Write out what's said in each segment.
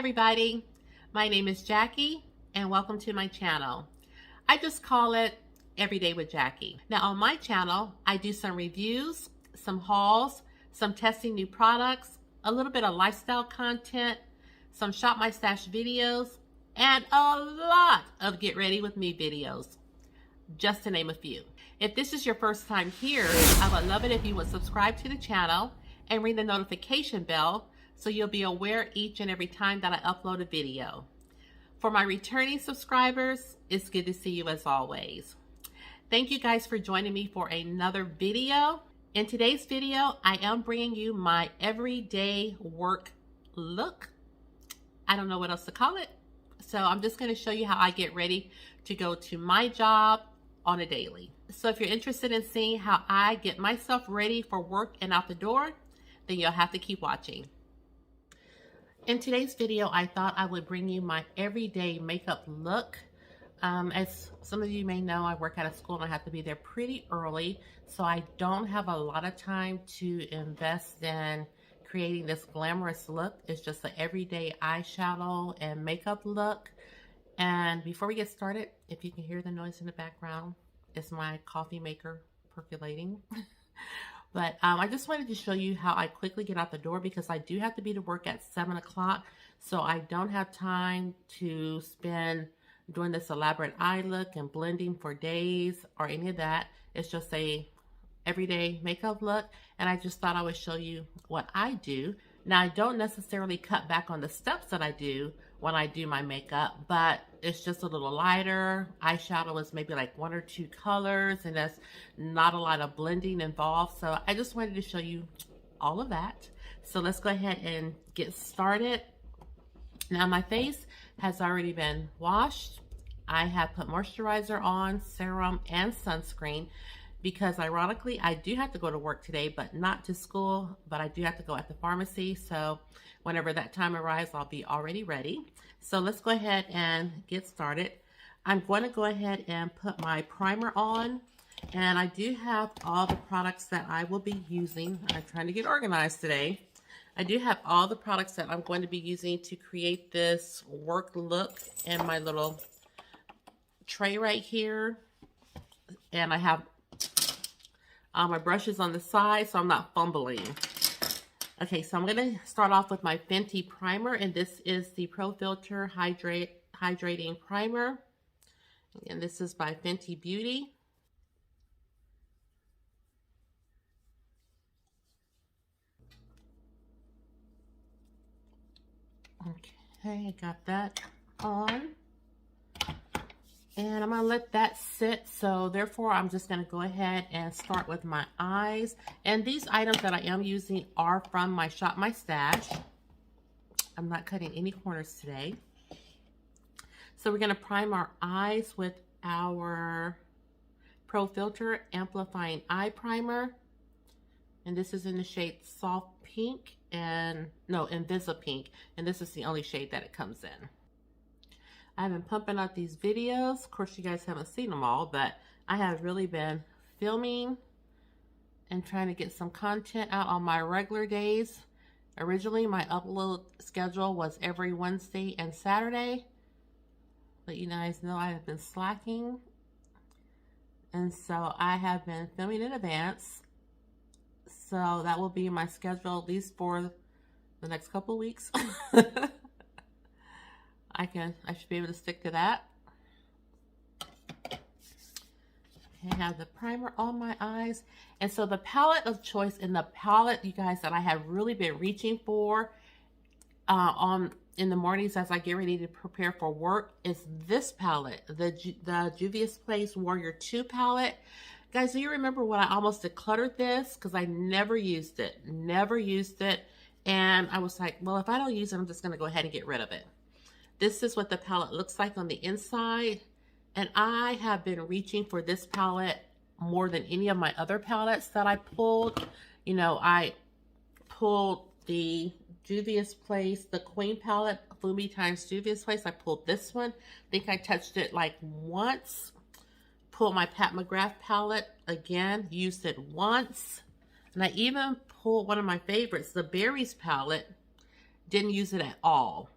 everybody, my name is Jackie and welcome to my channel. I just call it Everyday with Jackie. Now on my channel, I do some reviews, some hauls, some testing new products, a little bit of lifestyle content, some shop my stash videos, and a lot of get ready with me videos, just to name a few. If this is your first time here, I would love it if you would subscribe to the channel and ring the notification bell so you'll be aware each and every time that I upload a video. For my returning subscribers, it's good to see you as always. Thank you guys for joining me for another video. In today's video, I am bringing you my everyday work look. I don't know what else to call it. So I'm just going to show you how I get ready to go to my job on a daily. So if you're interested in seeing how I get myself ready for work and out the door, then you'll have to keep watching. In today's video, I thought I would bring you my everyday makeup look. As some of you may know, I work at a school and I have to be there pretty early, so I don't have a lot of time to invest in creating this glamorous look. It's just an everyday eyeshadow and makeup look. And before we get started, if you can hear the noise in the background, it's my coffee maker percolating. But I just wanted to show you how I quickly get out the door because I do have to be to work at 7 o'clock. So I don't have time to spend doing this elaborate eye look and blending for days or any of that. It's just a everyday makeup look. And I just thought I would show you what I do. Now, I don't necessarily cut back on the steps that I do when I do my makeup, but it's just a little lighter. Eyeshadow is maybe like 1 or 2 colors, and there's not a lot of blending involved. So I just wanted to show you all of that. So let's go ahead and get started. Now my face has already been washed. I have put moisturizer on, serum, and sunscreen because ironically, I do have to go to work today, but not to school, but I do have to go at the pharmacy. So whenever that time arrives, I'll be already ready. So let's go ahead and get started. I'm going to go ahead and put my primer on, and I do have all the products that I will be using. I'm trying to get organized today. I do have all the products that I'm going to be using to create this work look in my little tray right here. And I have my brushes on the side so I'm not fumbling. Okay, so I'm going to start off with my Fenty primer, and this is the Filt'r Hydrating Primer. And this is by Fenty Beauty. Okay, I got that on. And I'm going to let that sit, so therefore I'm just going to go ahead and start with my eyes. And these items that I am using are from my Shop My Stash. I'm not cutting any corners today. So we're going to prime our eyes with our Filt'r Amplifying Eye Primer. And this is in the shade Soft Pink, and no, Invisa Pink. And this is the only shade that it comes in. I've been pumping out these videos. Of course, you guys haven't seen them all, but I have really been filming and trying to get some content out on my regular days. Originally, my upload schedule was every Wednesday and Saturday. But you guys know I have been slacking. And so I have been filming in advance. So that will be my schedule at least for the next couple of weeks. I should be able to stick to that. Okay, I have the primer on my eyes. And so the palette of choice, and the palette, you guys, that I have really been reaching for in the mornings as I get ready to prepare for work is this palette, the Juvia's Place Warrior 2 palette. Guys, do you remember when I almost decluttered this? Because I never used it. And I was like, well, if I don't use it, I'm just going to go ahead and get rid of it. This is what the palette looks like on the inside. And I have been reaching for this palette more than any of my other palettes that I pulled. You know, I pulled the Juvia's Place, the Queen palette, Fumi times Juvia's Place. I pulled this one. I think I touched it like once. Pulled my Pat McGrath palette again, used it once. And I even pulled one of my favorites, the Berries palette. Didn't use it at all.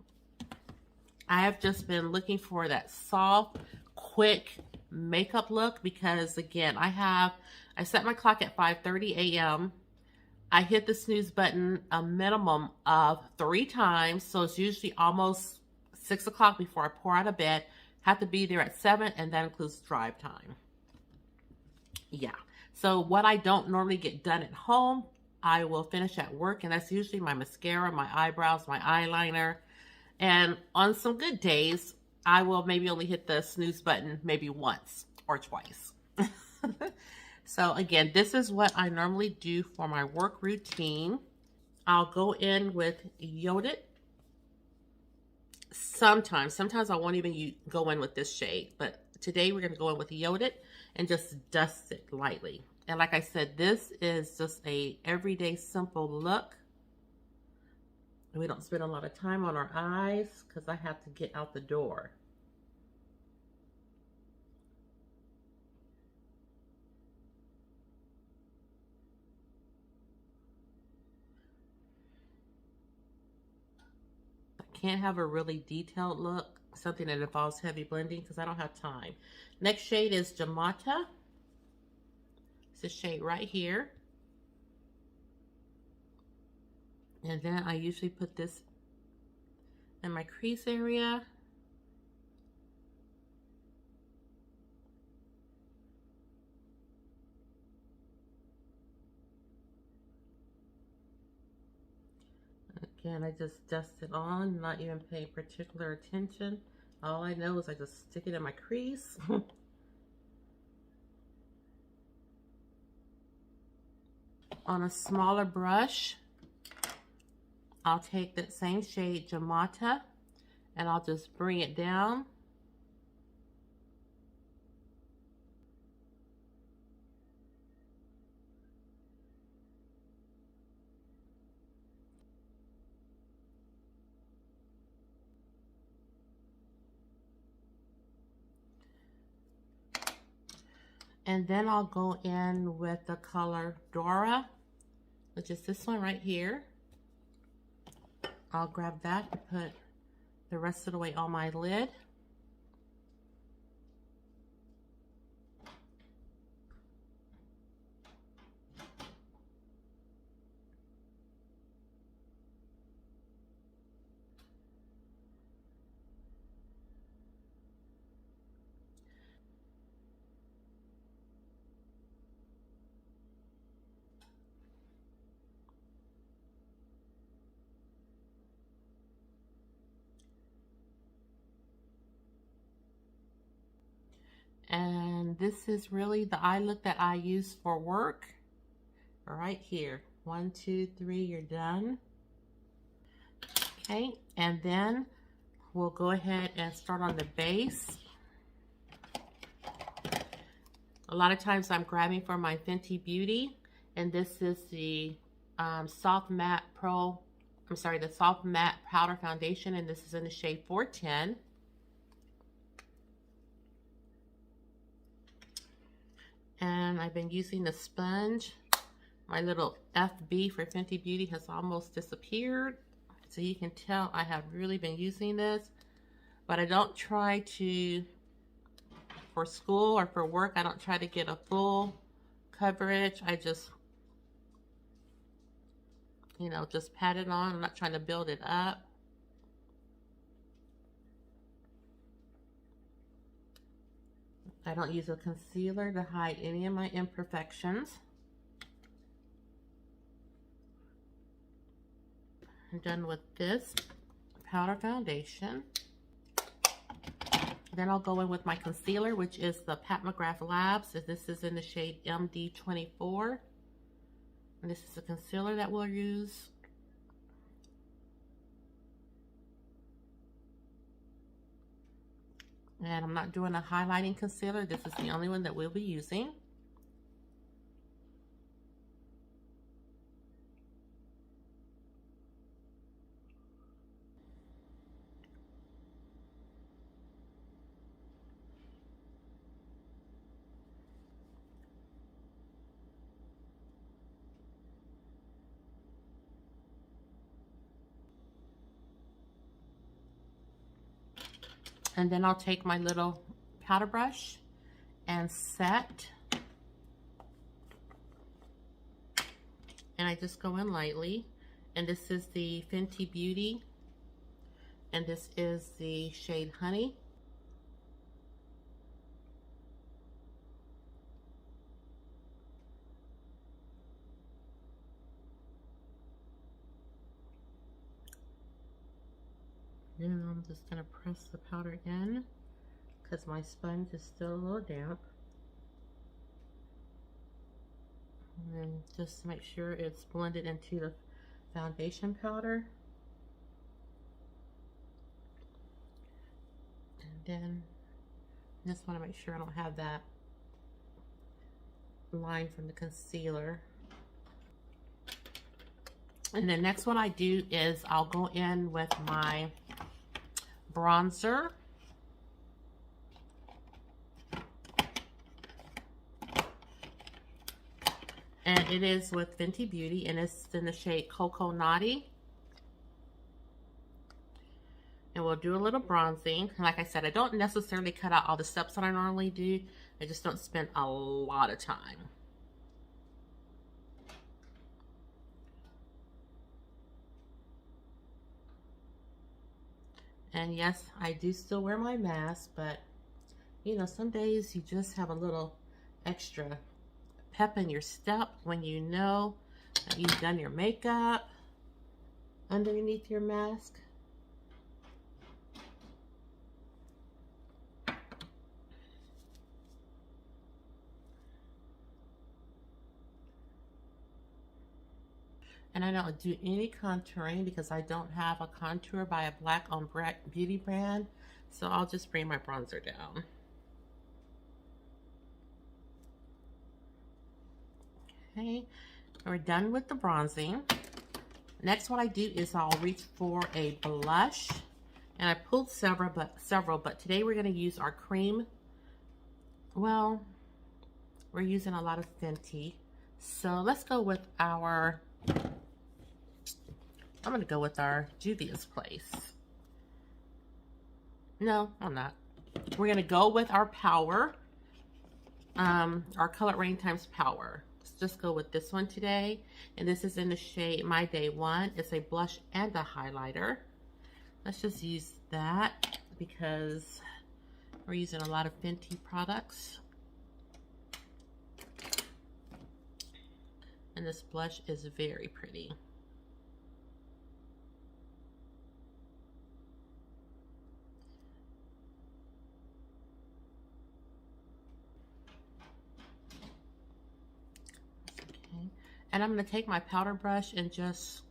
I have just been looking for that soft, quick makeup look because, again, I set my clock at 5:30 a.m. I hit the snooze button a minimum of 3 times, so it's usually almost 6 o'clock before I pour out of bed. Have to be there at 7, and that includes drive time. Yeah. So what I don't normally get done at home, I will finish at work, and that's usually my mascara, my eyebrows, my eyeliner. And on some good days, I will maybe only hit the snooze button maybe once or twice. So again, this is what I normally do for my work routine. I'll go in with Ioded. Sometimes I won't even go in with this shade, but today we're going to go in with Ioded and just dust it lightly. And like I said, this is just a everyday simple look. We don't spend a lot of time on our eyes because I have to get out the door. Can't have a really detailed look, something that involves heavy blending, because I don't have time. Next shade is Mocha. It's a shade right here. And then I usually put this in my crease area. Again, I just dust it on, not even paying particular attention. All I know is I just stick it in my crease. On a smaller brush, I'll take that same shade, Mocha, and I'll just bring it down. And then I'll go in with the color Dora, which is this one right here. I'll grab that and put the rest of the way on my lid. And this is really the eye look that I use for work. Right here. 1, 2, 3, you're done. Okay, and then we'll go ahead and start on the base. A lot of times I'm grabbing for my Fenty Beauty, and this is the Soft Matte Powder Foundation, and this is in the shade 410. And I've been using the sponge. My little FB for Fenty Beauty has almost disappeared. So you can tell I have really been using this. But I don't try to, for school or for work, I don't try to get a full coverage. I just, just pat it on. I'm not trying to build it up. I don't use a concealer to hide any of my imperfections. I'm done with this powder foundation. Then I'll go in with my concealer, which is the McGrath Labs. This is in the shade MD24. And this is the concealer that we'll use. And I'm not doing a highlighting concealer. This is the only one that we'll be using. And then I'll take my little powder brush and set. And I just go in lightly. And this is the Fenty Beauty. And this is the shade Honey. Then I'm just going to press the powder in because my sponge is still a little damp. And then just to make sure it's blended into the foundation powder. And then just want to make sure I don't have that line from the concealer. And the next one I do is I'll go in with my bronzer. And it is with Fenty Beauty, and it's in the shade Cocoa Naughty. And we'll do a little bronzing. And like I said, I don't necessarily cut out all the steps that I normally do. I just don't spend a lot of time. And yes, I do still wear my mask, but you know, some days you just have a little extra pep in your step when you know that you've done your makeup underneath your mask. And I don't do any contouring because I don't have a contour by a black on beauty brand. So I'll just bring my bronzer down. Okay, we're done with the bronzing. Next, what I do is I'll reach for a blush. And I pulled several, but today we're going to use our cream. Well, we're using a lot of Fenty. So let's go with our... I'm going to go with our Juvia's Place. No, I'm not. We're going to go with our Power. Our Color Rain Times Power. Let's just go with this one today. And this is in the shade My Day 1. It's a blush and a highlighter. Let's just use that because we're using a lot of Fenty products. And this blush is very pretty. And I'm going to take my powder brush and just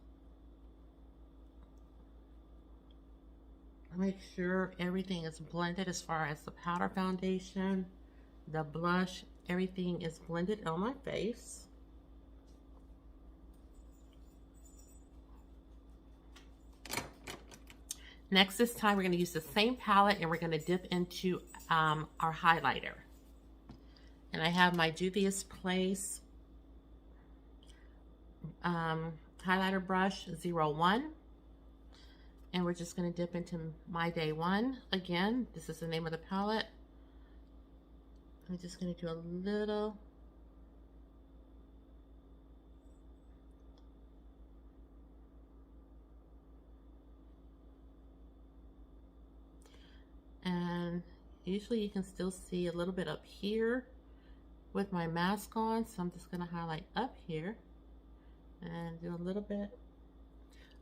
make sure everything is blended as far as the powder foundation, the blush, everything is blended on my face. Next, this time we're going to use the same palette and we're going to dip into our highlighter. And I have my Juvia's Place highlighter brush 01, and we're just going to dip into My Day 1 again. This is the name of the palette. I'm just going to do a little and usually you can still see a little bit up here with my mask on, so I'm just going to highlight up here and do a little bit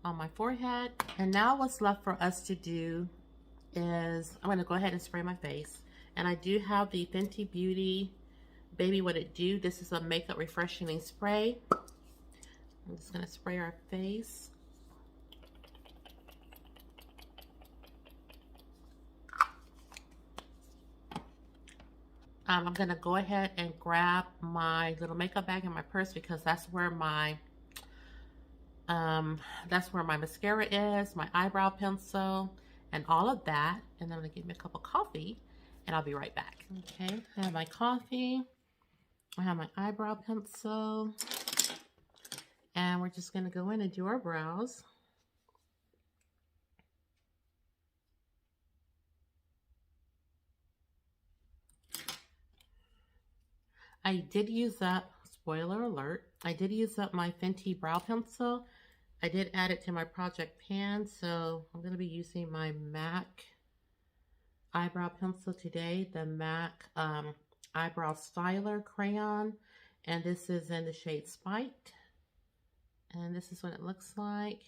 on my forehead. And now what's left for us to do is I'm going to go ahead and spray my face. And I do have the Fenty Beauty Baby What It Do. This is a makeup refreshing spray. I'm just going to spray our face. I'm going to go ahead and grab my little makeup bag in my purse because that's where my mascara is, my eyebrow pencil, and all of that. And I'm going to get me a cup of coffee, and I'll be right back. Okay, I have my coffee. I have my eyebrow pencil. And we're just going to go in and do our brows. I did use up, spoiler alert, I did use up my Fenty brow pencil. I did add it to my project pan, so I'm going to be using my MAC eyebrow pencil today, the MAC eyebrow styler crayon, and this is in the shade Spiked, and this is what it looks like.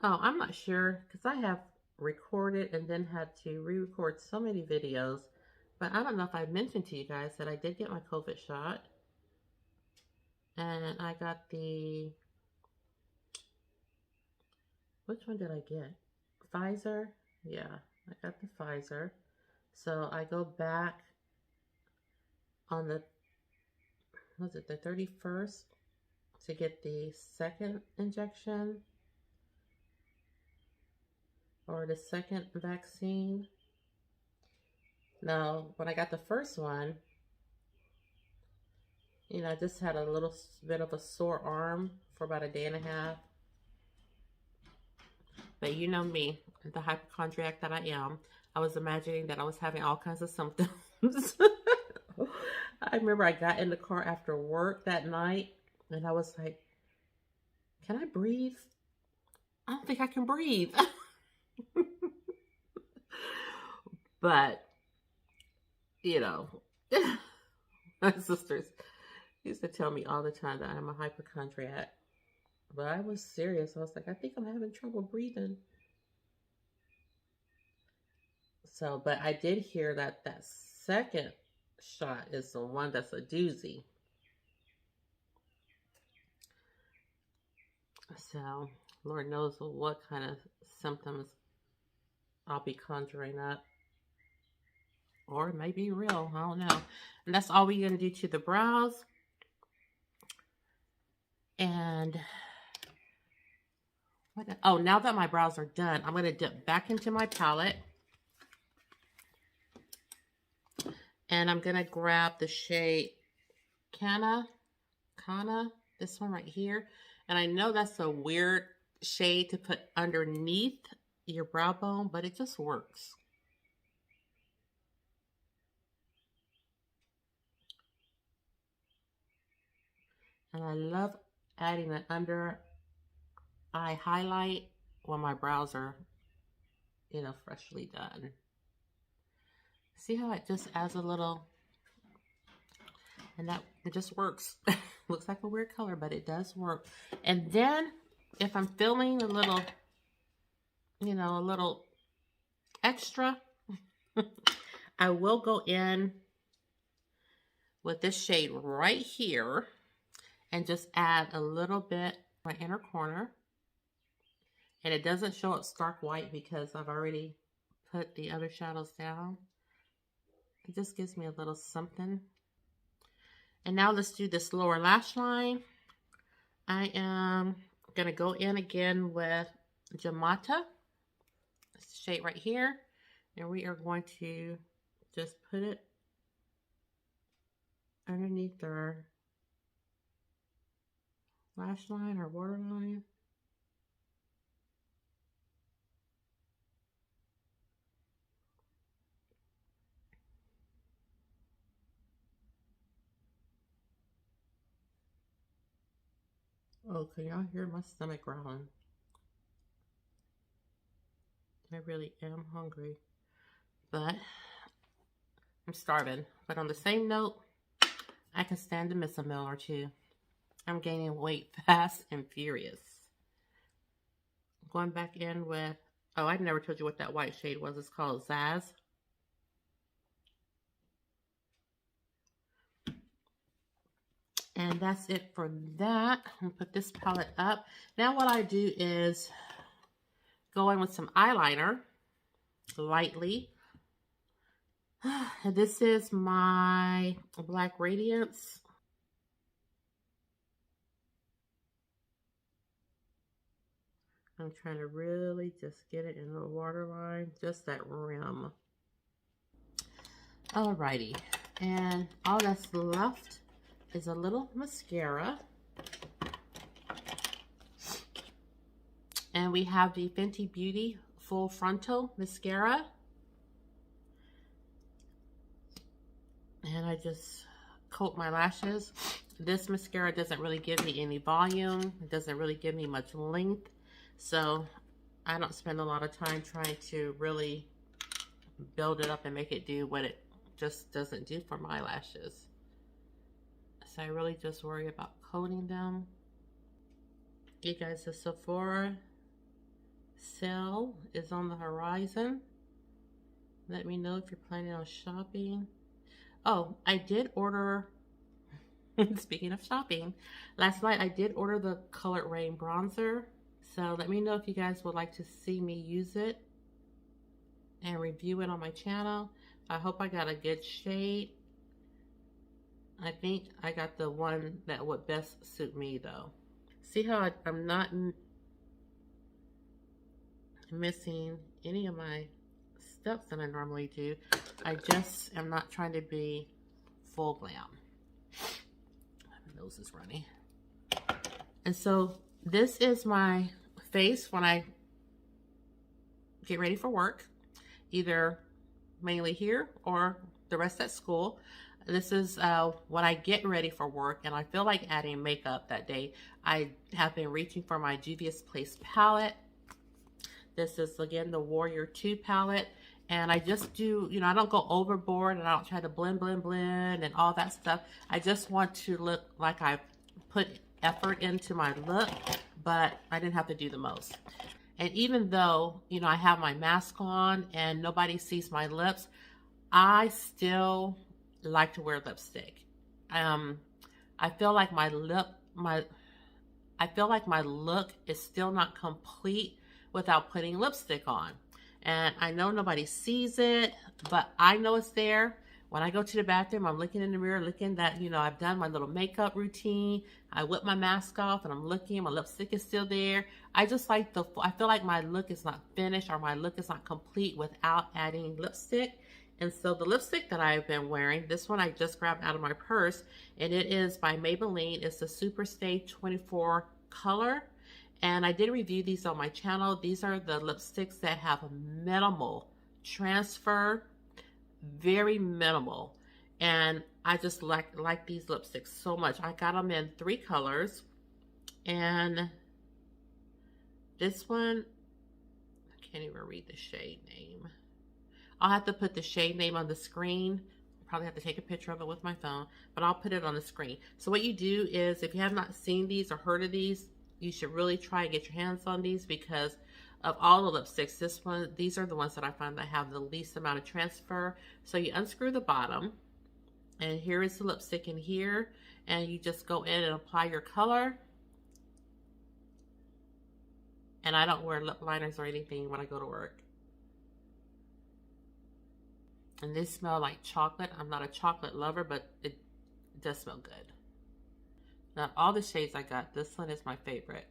Oh, I'm not sure because I have recorded and then had to re-record so many videos, but I don't know if I mentioned to you guys that I did get my COVID shot, and I got the, which one did I get? Pfizer? Yeah, I got the Pfizer. So I go back on the, was it the 31st to get the second injection or the second vaccine. Now, when I got the first one, you know, I just had a little bit of a sore arm for about a day and a half. But you know me, the hypochondriac that I am, I was imagining that I was having all kinds of symptoms. I remember I got in the car after work that night and I was like, can I breathe? I don't think I can breathe. But, you know, my sisters used to tell me all the time that I'm a hypochondriac. But I was serious. I was like, I think I'm having trouble breathing. So, but I did hear that that second shot is the one that's a doozy. So, Lord knows what kind of symptoms I'll be conjuring up. Or it may be real. I don't know. And that's all we're going to do to the brows. And oh, now that my brows are done, I'm going to dip back into my palette. And I'm going to grab the shade Kana, this one right here. And I know that's a weird shade to put underneath your brow bone, but it just works. And I love adding an under eye highlight when my brows are, you know, freshly done. See how it just adds a little, and that it just works. Looks like a weird color, but it does work. And then if I'm feeling a little, you know, a little extra, I will go in with this shade right here and just add a little bit my inner corner. And it doesn't show up stark white because I've already put the other shadows down. It just gives me a little something. And now let's do this lower lash line. I am going to go in again with Jamata. This shade right here. And we are going to just put it underneath our lash line or waterline. Oh, can y'all hear my stomach growling? I really am hungry, but I'm starving. But on the same note, I can stand to miss a meal or two. I'm gaining weight fast and furious. Going back in with, oh, I never told you what that white shade was. It's called Zaz. And that's it for that. I'm gonna put this palette up. Now what I do is go in with some eyeliner, lightly. And this is my Black Radiance. I'm trying to really just get it in the waterline, just that rim. Alrighty, and all that's left is a little mascara. And we have the Fenty Beauty Full Frontal Mascara. I just coat my lashes. This mascara doesn't really give me any volume. It doesn't really give me much length. So I don't spend a lot of time trying to really build it up and make it do what it just doesn't do for my lashes. So I really just worry about coating them. You guys, the Sephora sale is on the horizon. Let me know if you're planning on shopping. Oh, I did order, speaking of shopping, last night I did order the Colored Rain bronzer. So let me know if you guys would like to see me use it and review it on my channel. I hope I got a good shade. I think I got the one that would best suit me though. See how I'm not missing any of my steps that I normally do. I just am not trying to be full glam. My nose is runny. And so this is my face when I get ready for work, either mainly here or the rest at school. This is when I get ready for work and I feel like adding makeup that day. I have been reaching for my Juvia's Place palette. This is again the Warrior 2 palette. And I just do, you know, I don't go overboard and I don't try to blend and all that stuff. I just want to look like I put effort into my look, but I didn't have to do the most. And even though, you know, I have my mask on and nobody sees my lips, I still like to wear lipstick. I feel like my look is still not complete without putting lipstick on. And I know nobody sees it, but I know it's there. When I go to the bathroom, I'm looking in the mirror, looking that, you know, I've done my little makeup routine. I whip my mask off and I'm looking, my lipstick is still there. I just like I feel like my look is not finished or my look is not complete without adding lipstick. And so the lipstick that I've been wearing, this one I just grabbed out of my purse, and it is by Maybelline. It's the Superstay 24 color. And I did review these on my channel. These are the lipsticks that have a minimal transfer, very minimal. And I just like these lipsticks so much. I got them in 3 colors. And this one, I can't even read the shade name. I'll have to put the shade name on the screen. Probably have to take a picture of it with my phone, but I'll put it on the screen. So what you do is, if you have not seen these or heard of these, you should really try and get your hands on these, because of all the lipsticks, these are the ones that I find that have the least amount of transfer. So you unscrew the bottom, and here is the lipstick in here, and you just go in and apply your color. And I don't wear lip liners or anything when I go to work. And they smell like chocolate. I'm not a chocolate lover, but it does smell good. Now, all the shades I got, this one is my favorite.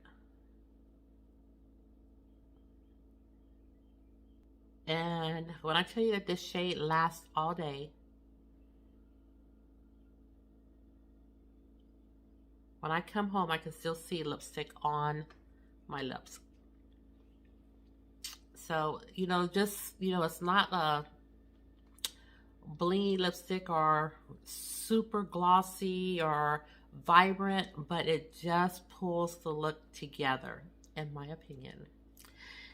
And when I tell you that this shade lasts all day, when I come home, I can still see lipstick on my lips. So, you know, just, you know, it's not a blingy lipstick or super glossy or vibrant, but it just pulls the look together, in my opinion.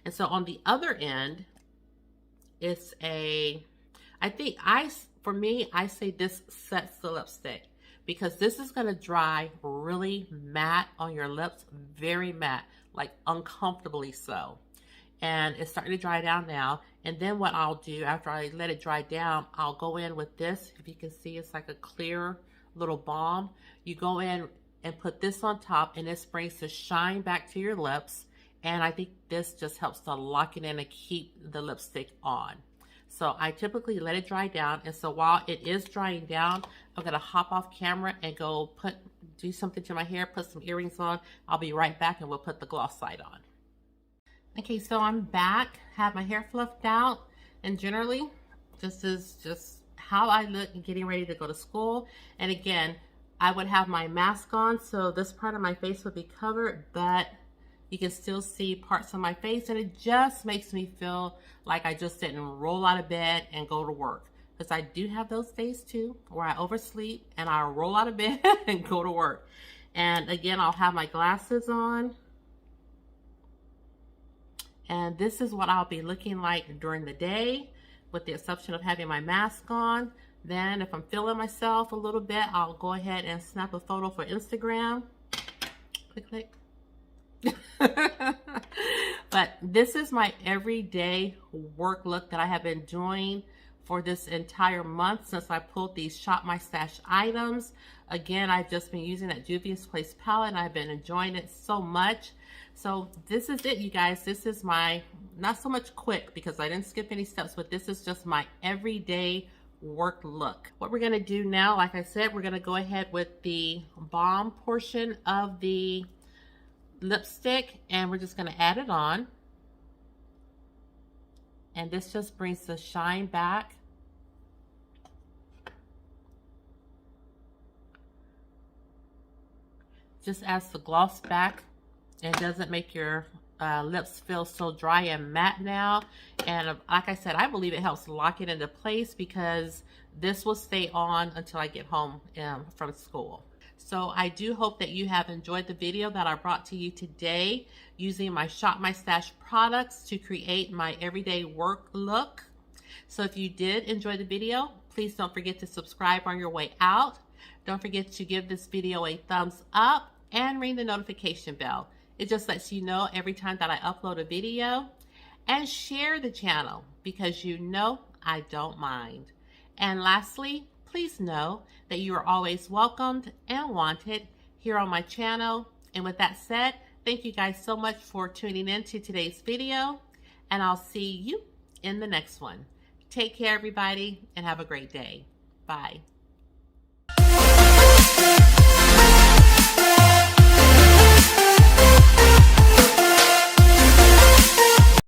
And so on the other end, it's for me, I say this sets the lipstick, because this is going to dry really matte on your lips, very matte, like uncomfortably so. And it's starting to dry down now. And then what I'll do after I let it dry down, I'll go in with this. If you can see, it's like a clear little balm. You go in and put this on top, and this brings the shine back to your lips. And I think this just helps to lock it in and keep the lipstick on. So I typically let it dry down. And so while it is drying down, I'm going to hop off camera and go do something to my hair, put some earrings on. I'll be right back, and we'll put the gloss side on. Okay, so I'm back, have my hair fluffed out, and generally, this is just how I look getting ready to go to school. And again, I would have my mask on, so this part of my face would be covered, but you can still see parts of my face, and it just makes me feel like I just didn't roll out of bed and go to work. because I do have those days too where I oversleep and I'll roll out of bed and go to work. And again, I'll have my glasses on. And this is what I'll be looking like during the day, with the exception of having my mask on. Then if I'm feeling myself a little bit, I'll go ahead and snap a photo for Instagram. Click, click. But this is my everyday work look that I have been doing for this entire month since I pulled these Shop My Stash items. Again, I've just been using that Juvia's Place palette and I've been enjoying it so much. So this is it, you guys. This is my, not so much quick because I didn't skip any steps, but this is just my everyday work look. What we're gonna do now, like I said, we're gonna go ahead with the balm portion of the lipstick and we're just gonna add it on. And this just brings the shine back. Just adds the gloss back. It doesn't make your lips feel so dry and matte now. And like I said, I believe it helps lock it into place because this will stay on until I get home from school. So I do hope that you have enjoyed the video that I brought to you today using my Shop My Stash products to create my everyday work look. So if you did enjoy the video, please don't forget to subscribe on your way out. Don't forget to give this video a thumbs up and ring the notification bell. It just lets you know every time that I upload a video. And share the channel because you know I don't mind. And lastly, please know that you are always welcomed and wanted here on my channel. And with that said, thank you guys so much for tuning in to today's video. And I'll see you in the next one. Take care, everybody, and have a great day. Bye.